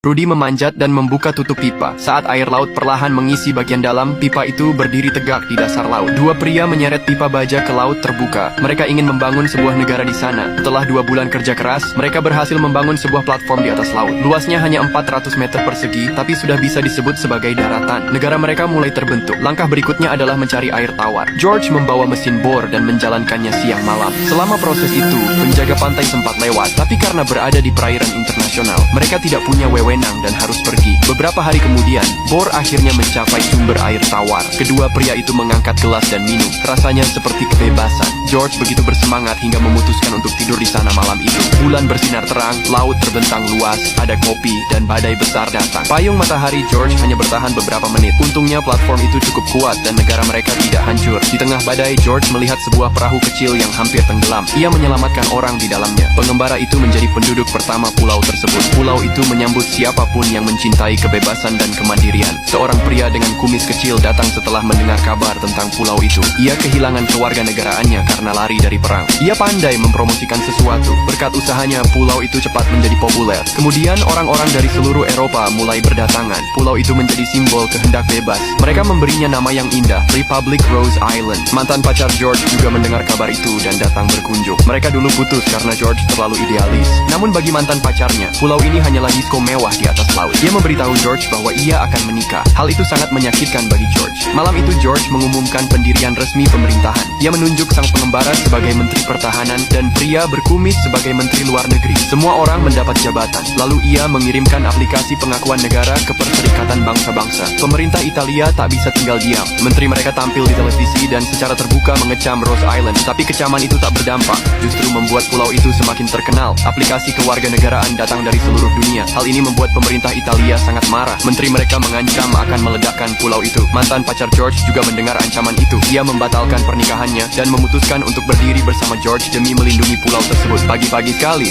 Rudy memanjat dan membuka tutup pipa. Saat air laut perlahan mengisi bagian dalam, pipa itu berdiri tegak di dasar laut. Dua pria menyeret pipa baja ke laut terbuka. Mereka ingin membangun sebuah negara di sana. Setelah 2 bulan kerja keras, mereka berhasil membangun sebuah platform di atas laut. Luasnya hanya 400 meter persegi, tapi sudah bisa disebut sebagai daratan. Negara mereka mulai terbentuk. Langkah berikutnya adalah mencari air tawar. George membawa mesin bor dan menjalankannya siang malam. Selama proses itu, penjaga pantai sempat lewat, tapi karena berada di perairan internasional, mereka tidak punya wewenang dan harus pergi. Beberapa hari kemudian, bor akhirnya mencapai sumber air tawar. Kedua pria itu mengangkat gelas dan minum. Rasanya seperti kebebasan. George begitu bersemangat hingga memutuskan untuk tidur di sana malam itu. Bulan bersinar terang, laut terbentang luas, ada kopi, dan badai besar datang. Payung matahari George hanya bertahan beberapa menit. Untungnya platform itu cukup kuat dan negara mereka tidak hancur. Di tengah badai, George melihat sebuah perahu kecil yang hampir tenggelam. Ia menyelamatkan orang di dalamnya. Pengembara itu menjadi penduduk pertama pulau tersebut. Pulau itu menyambut siapapun yang mencintai kebebasan dan kemandirian. Seorang pria dengan kumis kecil datang setelah mendengar kabar tentang pulau itu. Ia kehilangan kewarganegaraannya karena lari dari perang. Ia pandai mempromosikan sesuatu. Berkat usahanya, pulau itu cepat menjadi populer. Kemudian orang-orang dari seluruh Eropa mulai berdatangan. Pulau itu menjadi simbol kehendak bebas. Mereka memberinya nama yang indah, Republic Rose Island. Mantan pacar George juga mendengar kabar itu dan datang berkunjung. Mereka dulu putus karena George terlalu idealis. Namun bagi mantan pacarnya, pulau ini hanyalah disko mewah di atas laut. Ia memberitahu George bahwa ia akan menikah. Hal itu sangat menyakitkan bagi George. Malam itu George mengumumkan pendirian resmi pemerintahan. Ia menunjuk sang pengembara sebagai Menteri Pertahanan dan pria berkumis sebagai Menteri Luar Negeri. Semua orang mendapat jabatan. Lalu ia mengirimkan aplikasi pengakuan negara ke Perserikatan Bangsa-Bangsa. Pemerintah Italia tak bisa tinggal diam. Menteri mereka tampil di televisi dan secara terbuka mengecam Rose Island. Tapi kecaman itu tak berdampak, justru membuat pulau itu semakin terkenal. Aplikasi kewarganegaraan datang dari seluruh dunia. Hal ini membuat pemerintah Italia sangat marah. Menteri mereka mengancam akan meledakkan pulau itu. Mantan pacar George juga mendengar ancaman itu. Ia membatalkan pernikahannya dan memutuskan untuk berdiri bersama George demi melindungi pulau tersebut. Pagi-pagi sekali,